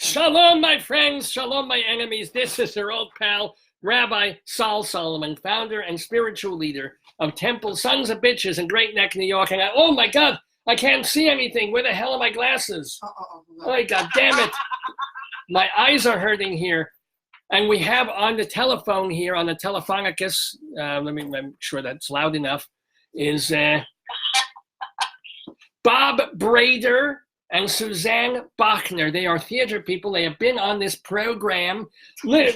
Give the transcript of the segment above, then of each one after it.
Shalom, my friends. Shalom, my enemies. This is your old pal, Rabbi Sol Solomon, founder and spiritual leader of Temple Sons of Bitches in Great Neck, New York. And oh my God, I can't see anything. Where the hell are my glasses? Oh my God damn it. My eyes are hurting here. And we have on the telephone here, on the Telephonicus, let me make sure that's loud enough, is Bob Brader and Suzanne Bachner. They are theater people. They have been on this program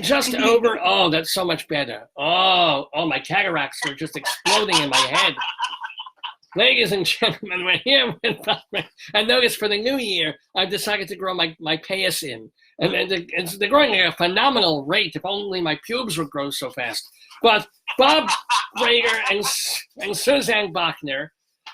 just over, oh, that's so much better. Oh, my cataracts are just exploding in my head. Ladies and gentlemen, we're here with Bob. And notice for the new year, I've decided to grow my payas in. And they're growing at a phenomenal rate. If only my pubes would grow so fast. But Bob Brader and Suzanne Bachner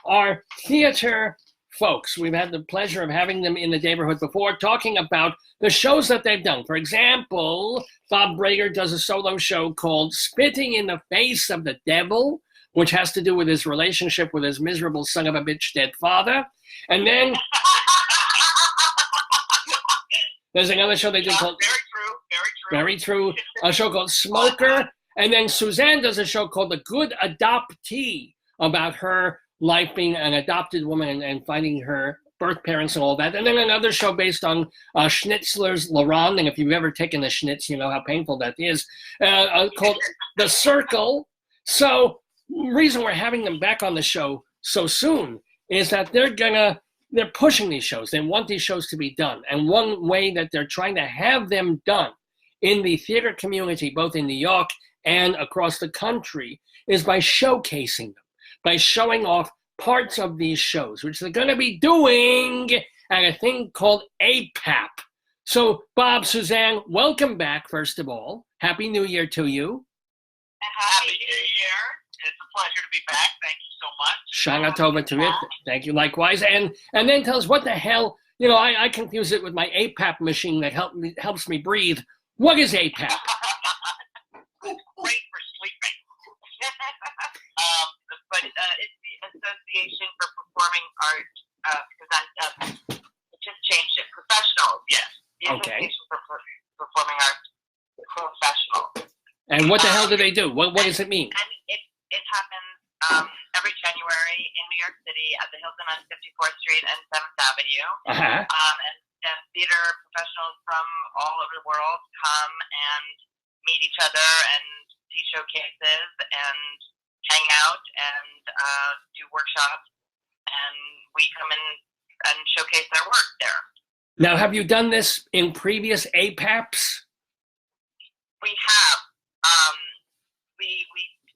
are theater folks. We've had the pleasure of having them in the neighborhood before, talking about the shows that they've done. For example, Bob Brader does a solo show called Spitting in the Face of the Devil, which has to do with his relationship with his miserable son of a bitch dead father. And then there's another show they did called Very True. A show called Smoker. And then Suzanne does a show called The Good Adoptee, about her life being an adopted woman and finding her birth parents and all that. And then another show based on Schnitzler's Laurent. And if you've ever taken a schnitz, you know how painful that is, called The Circle. So the reason we're having them back on the show so soon is that they're pushing these shows. They want these shows to be done. And one way that they're trying to have them done in the theater community, both in New York and across the country, is by showcasing them, by showing off parts of these shows, which they're going to be doing at a thing called APAP. So, Bob, Suzanne, welcome back, first of all. Happy New Year to you. Happy New Year. It's a pleasure to be back. Thank you so much. Shana Tova to it. Thank you likewise. And then tell us what the hell, I confuse it with my APAP machine that helps me breathe. What is APAP? Great for sleeping. But it's the Association for Performing Art, it just changed it. Professionals, yes. The Association for Performing Arts Professionals. And what the hell do they do? What does it mean? And it happens every January in New York City at the Hilton on 54th Street and 7th Avenue. Uh-huh. And theater professionals from all over the world come and meet each other and see showcases and hang out and do workshops. And we come in and showcase their work there. Now, have you done this in previous APAPs? We have.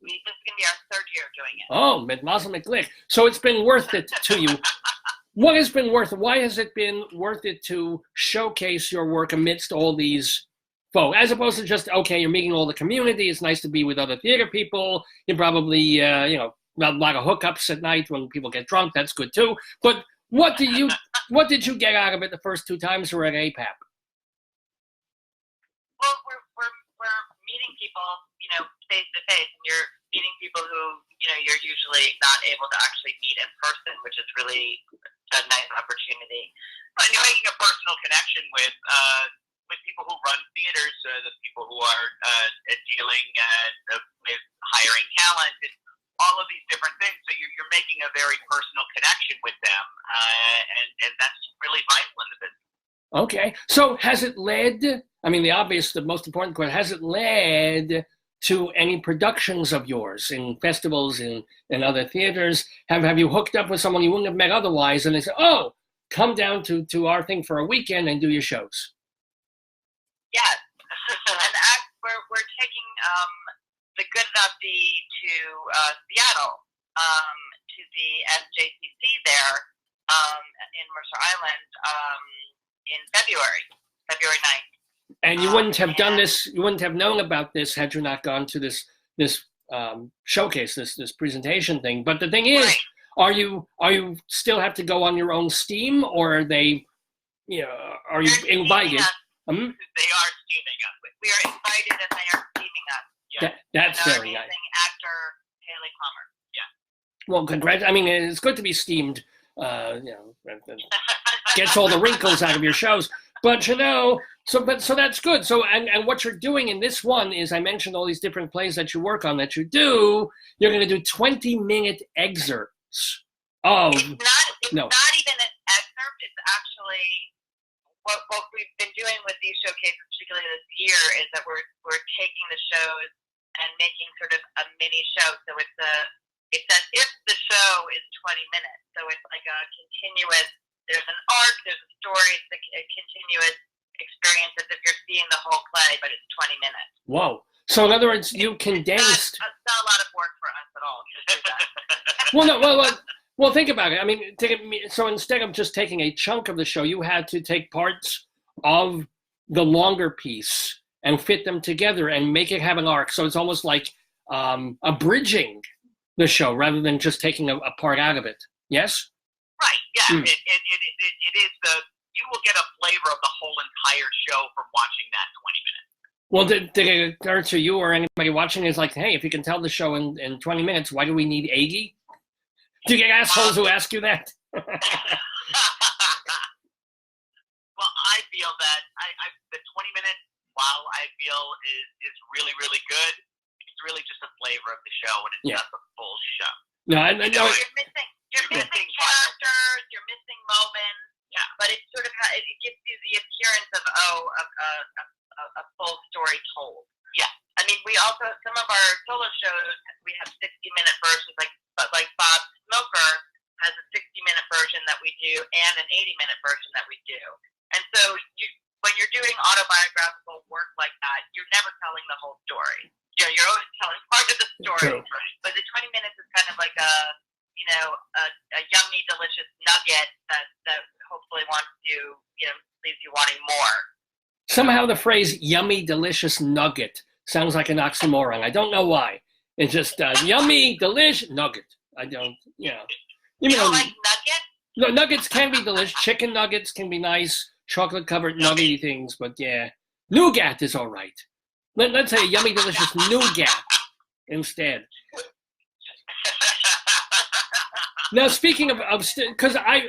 This is going to be our third year doing it. Oh, mit Mazel McGlick. So it's been worth it to you. Why has it been worth it to showcase your work amidst all these folks, as opposed to just, okay, you're meeting all the community, it's nice to be with other theater people, you probably, a lot of hookups at night when people get drunk, that's good too. But what did you get out of it the first two times we were at APAP? Well, we're meeting people, face to face, and you're meeting people who, you're usually not able to actually meet in person, which is really a nice opportunity. And you're making a personal connection with people who run theaters, the people who are dealing with hiring talent, and all of these different things. So you're making a very personal connection with them, and that's really vital in the business. Okay. So has it led, the most important question, has it led to any productions of yours in festivals and other theaters? Have you hooked up with someone you wouldn't have met otherwise, and they say, oh, come down to our thing for a weekend and do your shows? Yes. And we're taking The Good Adoptee to Seattle, to the SJCC there in Mercer Island in February 9th. And you wouldn't have done this, you wouldn't have known about this had you not gone to this showcase, this presentation thing. But the thing is, right. Are you still have to go on your own steam, or are they, are you invited? They are steaming us. We are invited and they are steaming us. Yeah. That's very nice. Actor Haley Palmer. Yeah. Well, congrats. It's good to be steamed. Gets all the wrinkles out of your shows. But so that's good. So and what you're doing in this one is, I mentioned all these different plays that you work on that you do. You're going to do 20-minute excerpts of. It's not even an excerpt. It's actually what we've been doing with these showcases, particularly this year, is that we're taking the shows and making sort of a mini show. So it's as if the show is 20 minutes. So it's like a continuous. There's an arc. There's a story. It's a continuous experience as if you're seeing the whole play, but it's 20 minutes. Whoa. So in other words, you condensed. It's not a lot of work for us at all to do that. Well, think about it. I mean, so instead of just taking a chunk of the show, you had to take parts of the longer piece and fit them together and make it have an arc. So it's almost like abridging the show rather than just taking a part out of it. Yes? Right, yeah. It is you will get a flavor of the whole entire show from watching that 20 minutes. Well, did it occur to you or anybody watching is like, hey, if you can tell the show in 20 minutes, why do we need Aggie? Do you get assholes who ask you that? Well, I feel that the 20 minutes, while I feel is really, really good, it's really just a flavor of the show, and it's not the full show. No, I know. You're missing characters, you're missing moments. Yeah, but it sort of it gives you the appearance of a full story told. Yeah, I mean, we also some of our solo shows we have 60-minute versions, like Bob Smoker has a 60-minute version that we do and an 80-minute version that we do. And so when you're doing autobiographical work like that, you're never telling the whole story. You're always telling part of the story. True. Right. But the 20 minutes is kind of like a yummy, delicious nugget that hopefully leaves you wanting more. Somehow the phrase yummy, delicious nugget sounds like an oxymoron. I don't know why. It's just yummy, delish, nugget. I don't, You don't like nuggets? No, nuggets can be delicious. Chicken nuggets can be nice. Chocolate-covered nuggety things, but yeah. Nougat is all right. Let's say yummy, delicious nougat instead. Now, speaking of because I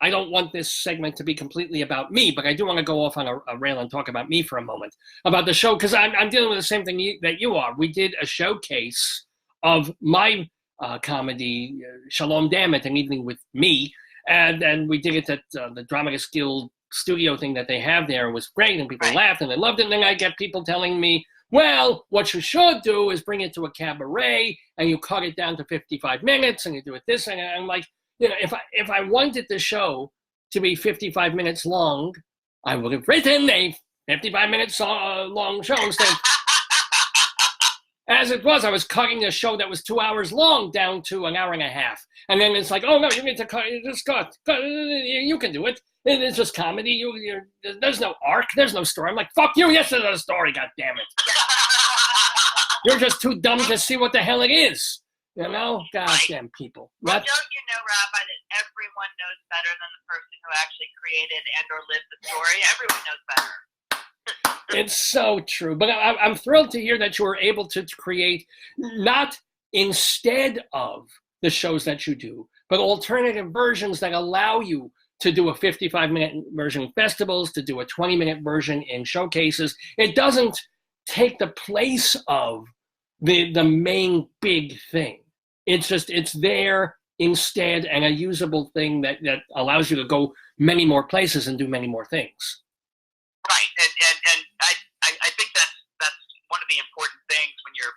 don't want this segment to be completely about me, but I do want to go off on a rail and talk about me for a moment about the show, because I'm dealing with the same thing that you are. We did a showcase of my comedy, Shalom Dammit, an evening with me, and we did it at the Dramatists Guild studio thing that they have there. It was great, and people laughed and they loved it. And then I get people telling me, well, what you should do is bring it to a cabaret and you cut it down to 55 minutes and you do it this. And I'm like, if I wanted the show to be 55 minutes long, I would have written a 55 minutes long show instead. As it was, I was cutting a show that was 2 hours long down to an hour and a half. And then it's like, oh, no, you need to cut. Just cut. You can do it. It's just comedy. There's no arc. There's no story. I'm like, fuck you. Yes, there's a story. God damn it. You're just too dumb to see what the hell it is. Goddamn people. Well, don't you know, Rabbi, that everyone knows better than the person who actually created and or lived the story? Everyone knows better. It's so true. But I'm thrilled to hear that you were able to create, not instead of the shows that you do, but alternative versions that allow you to do a 55-minute version in festivals, to do a 20-minute version in showcases. It doesn't take the place of the main big thing. It's there instead, and a usable thing that allows you to go many more places and do many more things. Right, and I think that's one of the important things when you're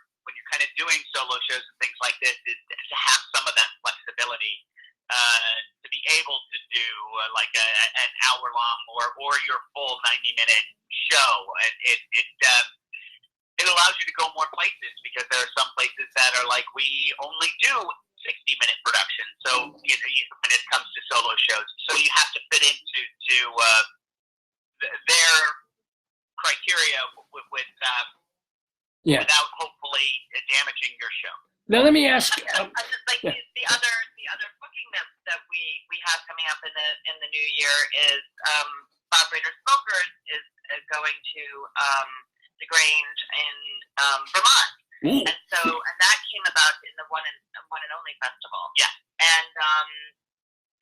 kind of doing solo shows and things like this is to have some of that flexibility, to be able to do like an hour long or your full 90-minute show. It allows you to go more places, because there are some places that are like, we only do 60-minute productions. So when it comes to solo shows, so you have to fit into their criteria without hopefully damaging your show. Now let me ask. The other booking that we have coming up in the new year is BOB BRADER SUZANNE is going to the Grange in Vermont. Ooh. And that came about in the One and Only Festival. Yeah. And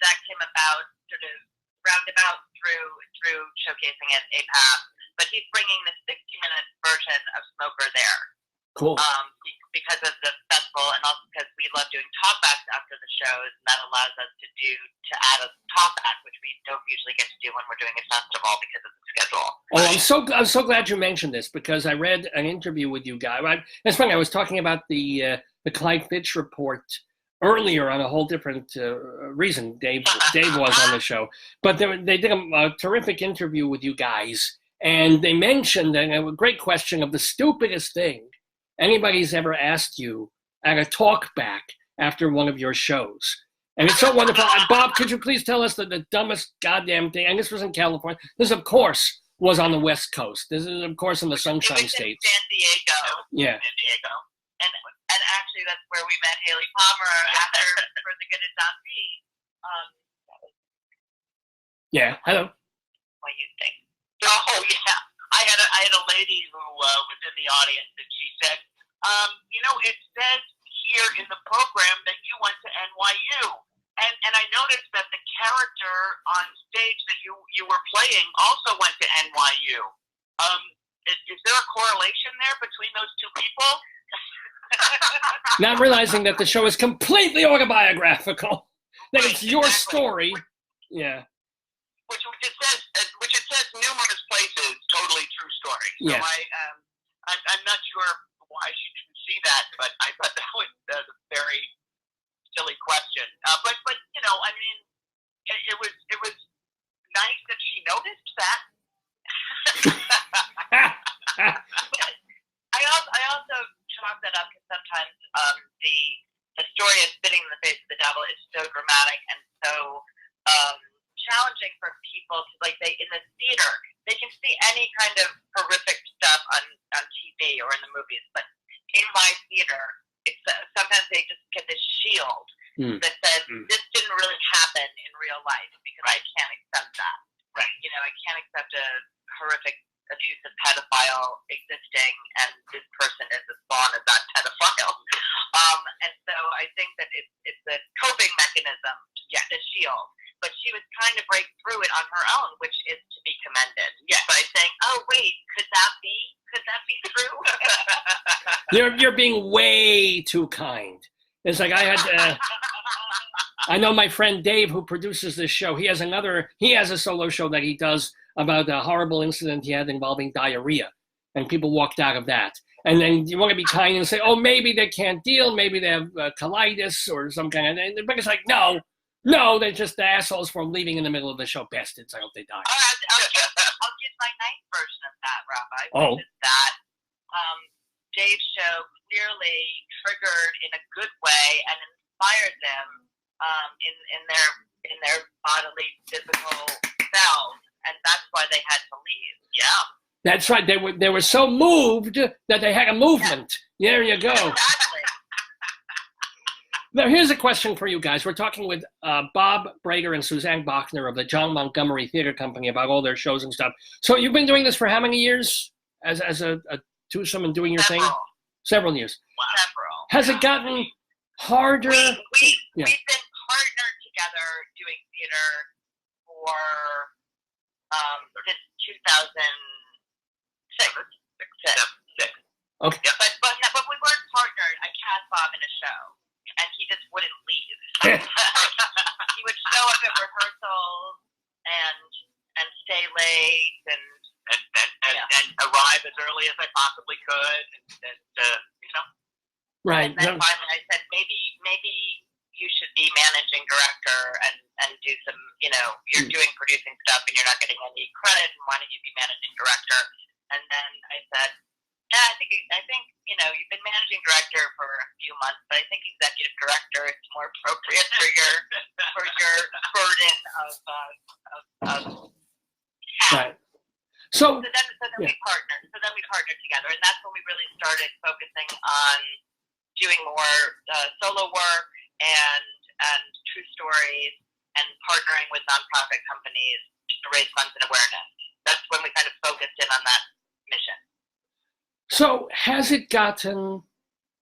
that came about sort of roundabout through showcasing at APAP, but he's bringing the 60-minute version of Smoker there. Cool. Because of the festival, and also because we love doing talkbacks after the shows, and that allows us to add a talkback, which we don't usually get to do when we're doing a festival because of the schedule. Oh, I'm so glad you mentioned this, because I read an interview with you guys. It's funny. I was talking about the Clyde Fitch report earlier on a whole different reason. Dave was on the show, but they did a terrific interview with you guys, and they mentioned a great question of the stupidest thing anybody's ever asked you at a talk back after one of your shows. And it's so wonderful. Bob, could you please tell us the dumbest goddamn thing? And this was in California. This, of course, was on the West Coast. This is, of course, in the Sunshine State. San Diego. Yeah. San Diego. And actually, that's where we met Haley Palmer after For the Good Adopt Me. Yeah. Hello. What do you think? Oh yeah, I had a lady who was in the audience, and she said, it says here in the program that you went to NYU, and I noticed that the character on stage that you were playing also went to NYU. Is there a correlation there between those two people? Not realizing that the show is completely autobiographical. That it's your story. Yeah. Which it says numerous places, totally true story. So Yeah. I'm not sure why she didn't see that, but I thought that was a very silly question. But it was nice that she noticed that. I also chalk that up because sometimes the story of spitting in the face of the devil is so dramatic and so challenging for people to, like, in the theater, they can see any kind of horrific stuff on TV or in the movies, but in my theater, it's sometimes they just get this shield that says this didn't really happen in real life because I can't accept that. Right. I can't accept a horrific abusive pedophile existing, and this person is as spawn as that pedophile. And so I think that it's a coping mechanism, the shield. But she was trying to break through it on her own, which is to be commended. Yes. By saying, "Oh wait, could that be true?" You're being way too kind. It's like I know my friend Dave, who produces this show. He has a solo show that he does about a horrible incident he had involving diarrhea, and people walked out of that. And then you want to be kind and say, "Oh, maybe they can't deal. Maybe they have colitis or some kind of." But it's like, no, they're just the assholes from leaving in the middle of the show. Bastards. I hope they die. I'll give my nice version of that, Rabbi. Oh. Which is that Dave's show clearly triggered in a good way and inspired them in their bodily, physical selves, and that's why they had to leave. Yeah. That's right. They were so moved that they had a movement. Yeah. There you go. Exactly. Now, here's a question for you guys. We're talking with Bob Brader and Suzanne Bachner of the John Montgomery Theater Company about all their shows and stuff. So you've been doing this for how many years as a twosome and doing your thing? Several years. Wow. Several. Has it gotten harder? We've been partnered together doing theater for since 2006. Okay. Yeah, but we weren't partnered. I cast Bob in a show, and he just wouldn't leave. He would show up at rehearsals and stay late and arrive as early as I possibly could, Right. And then finally I said, maybe you should be managing director and do some, you're doing producing stuff and you're not getting any credit, and why don't you be managing director? And then I said, yeah, I think you've been managing director for a few months, but I think executive director is more appropriate for your burden of Right. So then we partnered. So then we partnered together, and that's when we really started focusing on doing more solo work and true stories, and partnering with nonprofit companies to raise funds and awareness. That's when we kind of focused in on that mission. So has it gotten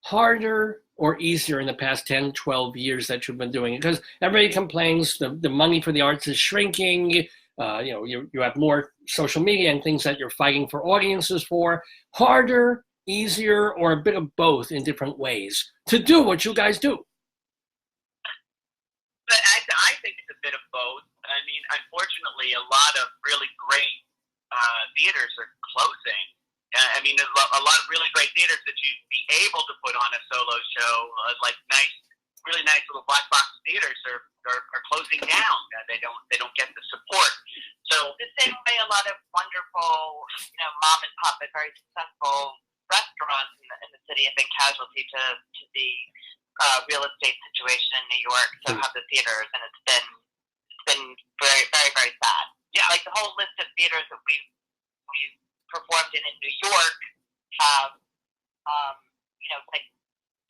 harder or easier in the past 10, 12 years that you've been doing it? Because everybody complains the money for the arts is shrinking. You have more social media and things that you're fighting for audiences for. Harder, easier, or a bit of both in different ways to do what you guys do? But I think it's a bit of both. I mean, unfortunately, a lot of really great theaters are closing. I mean, a lot of really great theaters that you'd be able to put on a solo show, like really nice little black box theaters are closing down. They don't get the support. So the same way a lot of wonderful, mom and pop but very successful restaurants in the city have been casualty to the real estate situation in New York. So have the theaters, and it's been very, very, very sad. Yeah, like the whole list of theaters that we've performed in New York have, like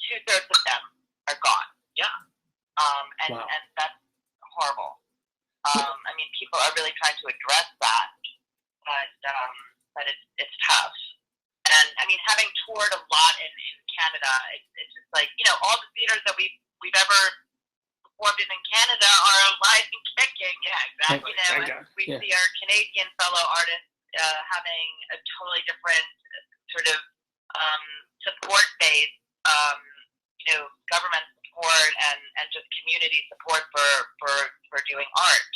2/3 of them are gone. Yeah. And that's horrible. I mean, people are really trying to address that, but it's tough. And I mean, having toured a lot in Canada, it's just like, all the theaters that we've ever performed in Canada are alive and kicking. Yeah, exactly. And we see our Canadian fellow artists having a totally different sort of support base, government support and just community support for doing art.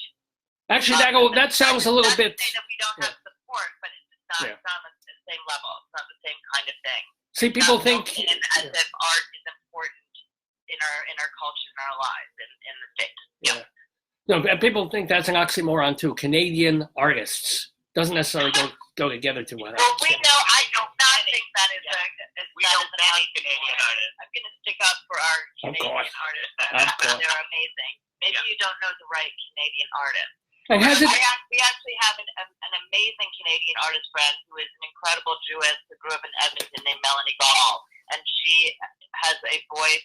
Actually, that sounds a little bit. Say that we don't have support, but it's just not on the same level. It's not the same kind of thing. See, people think as if art is important in our culture, in our lives, in the States. Yeah. No, people think that's an oxymoron too. Canadian artists doesn't necessarily go together too well. Well, I do not think that is we don't any Canadian artists. I'm going to stick up for our Canadian artists. They're amazing. Maybe you don't know the right Canadian artist. And we actually have an amazing Canadian artist friend who is an incredible Jewess who grew up in Edmonton named Melanie Gall, and she has a voice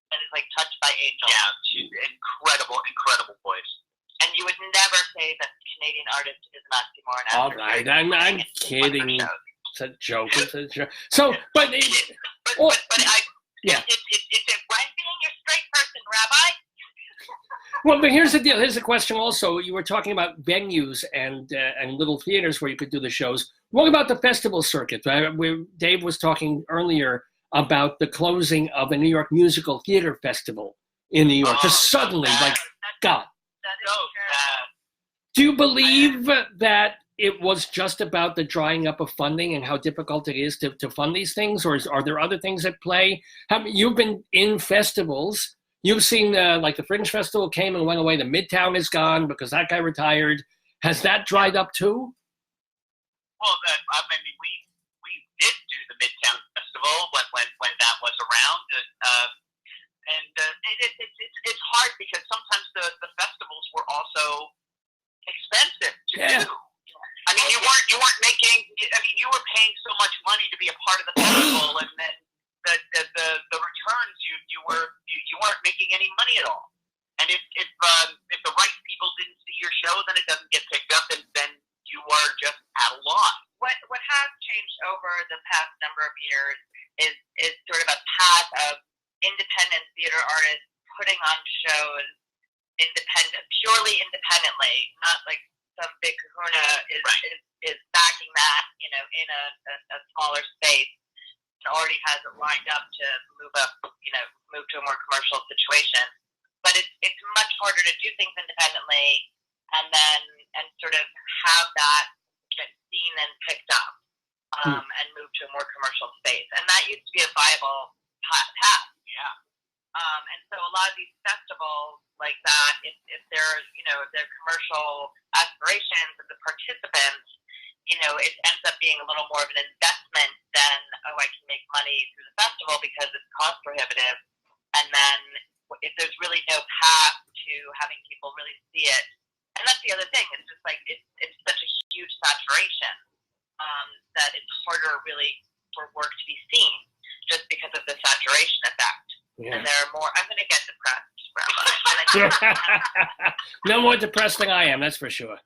that is like touched by angels. Yeah, she's incredible voice. And you would never say that Canadian artist is an oxymoron. All right, I'm kidding. It's a joke. So, but I'm being your straight person, Rabbi. Well, but here's the deal. Here's the question also. You were talking about venues and little theaters where you could do the shows. What about the festival circuit? Dave was talking earlier about the closing of the New York Musical Theater Festival in New York. Just suddenly, God. Do you believe that it was just about the drying up of funding and how difficult it is to fund these things? Or are there other things at play? You've been in festivals. You've seen like the Fringe Festival came and went away. The Midtown is gone because that guy retired. Has that dried up too? Well, I mean, we did do the Midtown Festival when that was around, and it's hard because sometimes the festivals were also expensive to do. I mean, you weren't making. I mean, you were paying so much money to be a part of the festival, and then the returns you weren't making any money at all. And if the right people didn't see your show, then it doesn't get picked up, and then you are just at a loss. What has changed over the past number of years is sort of a path of independent theater artists putting on shows purely independently, not like some big kahuna is backing that, in a smaller space and already has it lined up to move to a more commercial situation. But it's much harder to do things independently and sort of have that get seen and picked up and move to a more commercial space. And that used to be a viable path. Yeah. And so a lot of these festivals like that, if they're commercial aspirations of the participants, it ends up being a little more of an investment than, I can make money through the festival because it's cost prohibitive. And then if there's really no path to having people really see it, and that's the other thing, it's just like, it's such a huge saturation that it's harder really for work to be seen just because of the saturation effect. Yeah. And there are more, I'm going to get depressed, Rabbi. No more depressed than I am, that's for sure.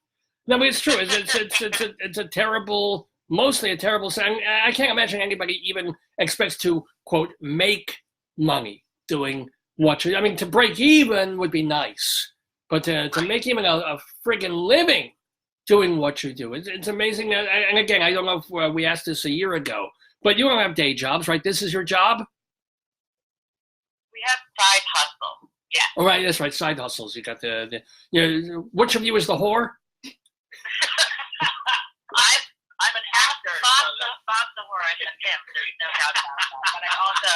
No, but it's true. It's a terrible, mostly a terrible. I can't imagine anybody even expects to, quote, make money doing what you, I mean, to break even would be nice, but to make even a friggin' living doing what you do, it's amazing. And again, I don't know if we asked this a year ago, but you don't have day jobs, right? This is your job? We have side hustle. Yeah. All right, that's right. Side hustles. You got the which of you is the whore? I'm an actor. Bob's the whore. I'm a pimp. There's no doubt about that. But I also,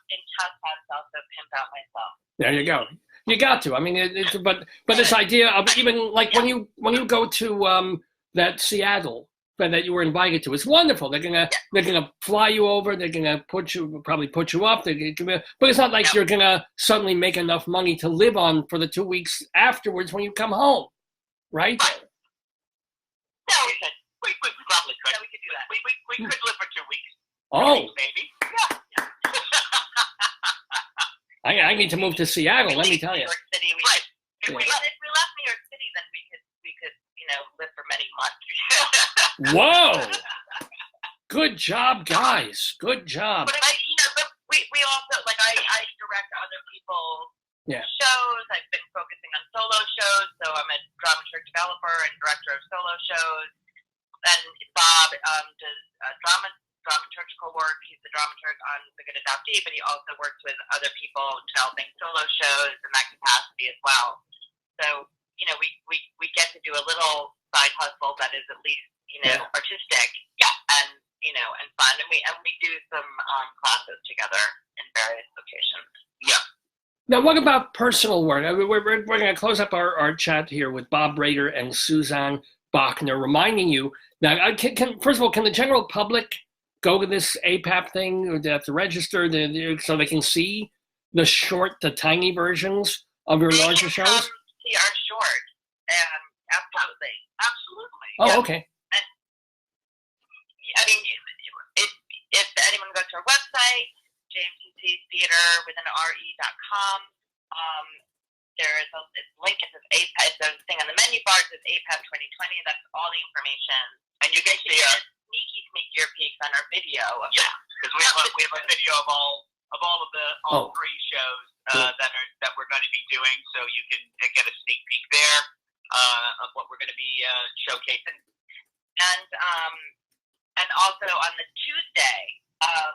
in tough times, also pimp out myself. There you go. You got to. I mean, but this idea of even like when you go to that Seattle that you were invited to, it's wonderful. They're gonna fly you over. They're gonna probably put you up. But it's not like you're gonna suddenly make enough money to live on for the 2 weeks afterwards when you come home, right? No, we could. We probably could. Yeah, we could do that. We could live for 2 weeks. Oh, Maybe. Yeah. I need to move to Seattle. Let me tell you. New York City, Right. If we left New York City, then we could live for many months. Whoa! Good job, guys. Good job. But we also I direct other people's shows. I've been focusing on solo shows, so I'm a dramaturg developer and director of solo shows. And Bob does dramaturgical work. He's the dramaturg on The Good Adoptee, but he also works with other people developing solo shows in that capacity as well. So we get to do a little side hustle that is at least artistic, and fun, and we do some classes together in various locations. Yeah. Now, what about personal work? I mean, we're going to close up our chat here with Bob Brader and Suzanne Bachner, reminding you that first of all, can the general public go to this APAP thing, or do they have to register so they can see the tiny versions of your larger shows? See our short, absolutely. Oh, okay. And I mean, if anyone goes to our website, JMTCtheater.com, there is a link. It says APAP. There's a thing on the menu bar. It says APAP 2020. That's all the information. And you can see sneakier peeks on our video. Yeah, because we have a video of all of three shows that we're going to be doing, so you can get a sneak peek there of what we're going to be showcasing. And also on the Tuesday of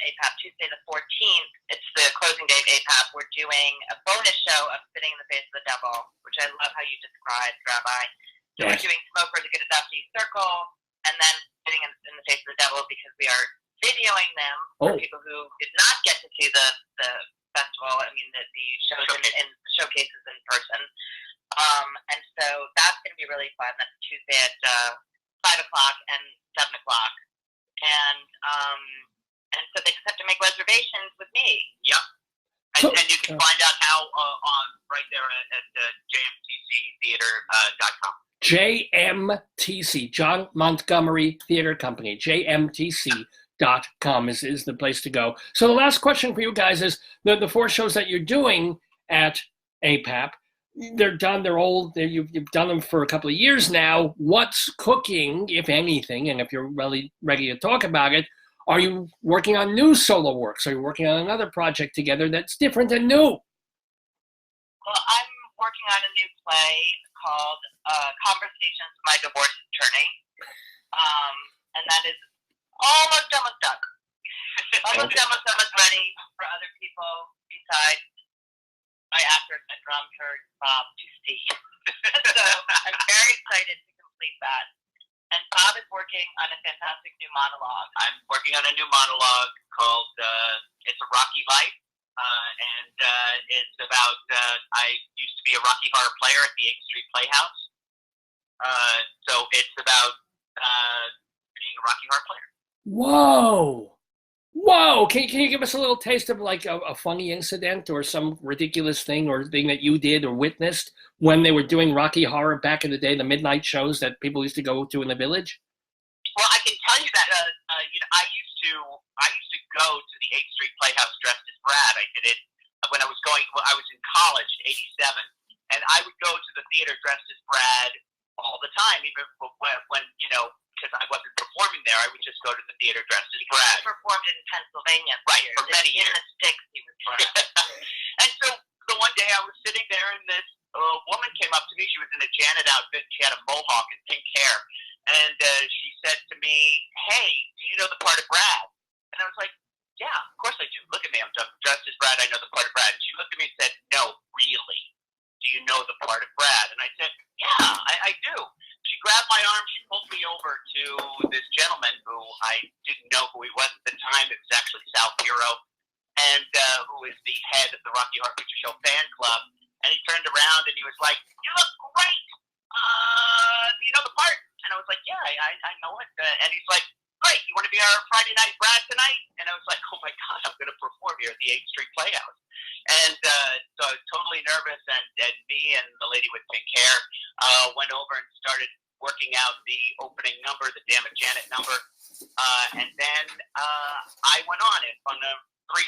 APAP, Tuesday the 14th, it's the closing day of APAP. We're doing a bonus show of Spitting in the Face of the Devil, which I love how you described, Rabbi. So we're doing Smoke for the Good Adoptee Circle, and then Spitting in the Face of the Devil, because we are videoing them for people who did not get to see the festival. I mean, the shows in showcases in person. And so that's going to be really fun. That's Tuesday at 5 o'clock and 7 o'clock. And so they just have to make reservations with me. Yep. And you can find out how on right there at jmtctheater.com. JMTC, John Montgomery Theater Company, JMTC.com is the place to go. So the last question for you guys is, the 4 shows that you're doing at APAP, they're done, they're old, you've done them for a couple of years now. What's cooking, if anything, and if you're really ready to talk about it, are you working on new solo works? Are you working on another project together that's different and new? Well, I'm working on a new play called Conversations with My Divorce Attorney. And that is almost done. Almost ready for other people besides my actors and dramaturg, Bob, to see. So I'm very excited to complete that. And Bob is working on a fantastic new monologue. I'm working on a new monologue called It's a Rocky Life. And it's about, I used to be a Rocky Horror player at the 8th Street Playhouse. So it's about being a Rocky Horror player. Whoa! Can you give us a little taste of like a funny incident or some ridiculous thing or thing that you did or witnessed when they were doing Rocky Horror back in the day, the midnight shows that people used to go to in the Village? Well, I can tell you that I used to go to the 8th Street Playhouse dressed as Brad. I did it when I was in college, '87, and I would go to the theater dressed as Brad all the time, even when because I wasn't performing there, I would just go to the theater dressed as Brad. He performed in Pennsylvania. Right, for many In years. the sticks, he was Brad. And so the one day I was sitting there, and this woman came up to me. She was in a Janet outfit. She had a mohawk and pink hair. And she said to me, "Hey, do you know the part of Brad?" And I was like, "Yeah, of course I do. Look at me. I'm dressed as Brad. I know the part of Brad." And she looked at me and said, "No, really. Do you know the part of Brad?" And I said, "Yeah, I do." She grabbed my arm. She pulled me over to this gentleman who I didn't know who he was at the time. It was actually Sal Piro, and who is the head of the Rocky Horror Picture Show fan club. And he turned around and he was like, "You look great. Do you know the part?" And I was like, "Yeah, I know it." And he's like, "Great. You want to be our Friday night Brad tonight?" And I was like, "Oh my God, I'm going to perform here at the 8th Street Playhouse." And so I was totally nervous, and me and the lady with pink hair went over and started working out the opening number, the Damn It Janet number. And then I went on it on a 300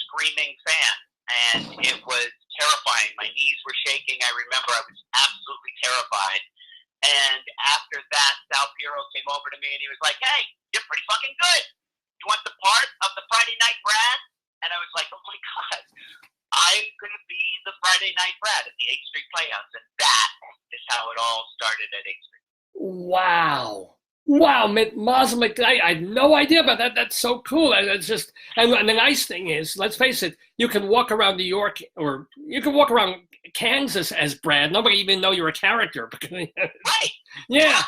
screaming fan. And it was terrifying. My knees were shaking. I remember I was absolutely terrified. And after that, Sal Piro came over to me and he was like, "Hey, you're pretty fucking good. You want the part of the Friday Night Brad?" And I was like, "Oh my God, I'm going to be the Friday Night Brad at the 8th Street Playhouse." And that is how it all started at 8th Street. Wow. Wow, Mazel, I had no idea about that. That's so cool. It's just, and the nice thing is, let's face it, you can walk around New York, or you can walk around Kansas as Brad. Nobody even know you're a character. Right. Yeah.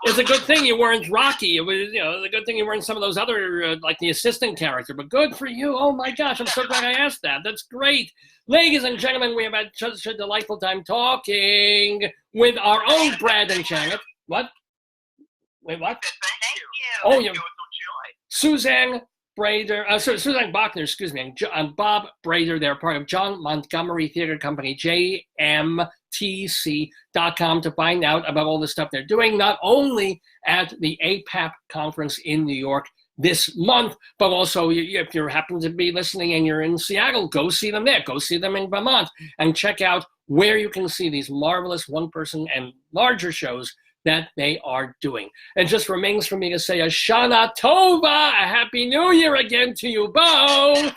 It's a good thing you weren't Rocky. It was, it's a good thing you weren't some of those other, like the assistant character. But good for you. Oh my gosh, I'm so glad I asked that. That's great. Ladies and gentlemen, we have had such a delightful time talking with our own Brad and Janet. What? Wait, what? Thank you. Oh, Thank yeah. you. It was a joy. Suzanne Suzanne Bachner, excuse me, and Bob Brader. They're part of John Montgomery Theater Company, JMTC.com, to find out about all the stuff they're doing, not only at the APAP conference in New York this month, but also if you happen to be listening and you're in Seattle, go see them there. Go see them in Vermont and check out where you can see these marvelous one-person and larger shows that they are doing. It just remains for me to say a Shana Tova, a Happy New Year again to you both. Happy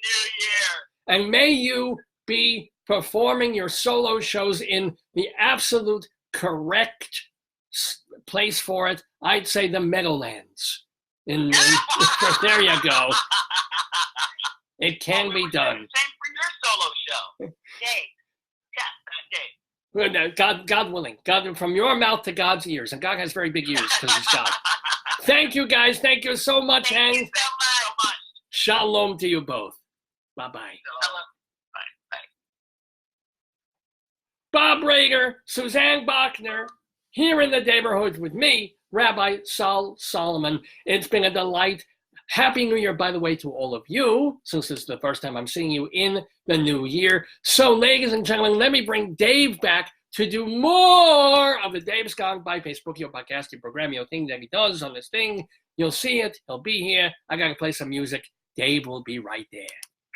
New Year. And may you be performing your solo shows in the absolute correct place for it. I'd say the Meadowlands. There you go. It can be done. Same for your solo show. Dave. Yeah, Dave. God willing. God, from your mouth to God's ears. And God has very big ears because he's God. Thank you, guys. Thank you so much. Thank you And so much. shalom to you both. Bye-bye. Hello. Bye. Bob Brader, Suzanne Bachner, here in the neighborhood with me, Rabbi Sol Solomon. It's been a delight. Happy New Year, by the way, to all of you, since this is the first time I'm seeing you in the new year. So, ladies and gentlemen, let me bring Dave back to do more of the Dave's Gone by Facebook, your podcast, your program, your thing that he does on this thing. You'll see it. He'll be here. I got to play some music. Dave will be right there.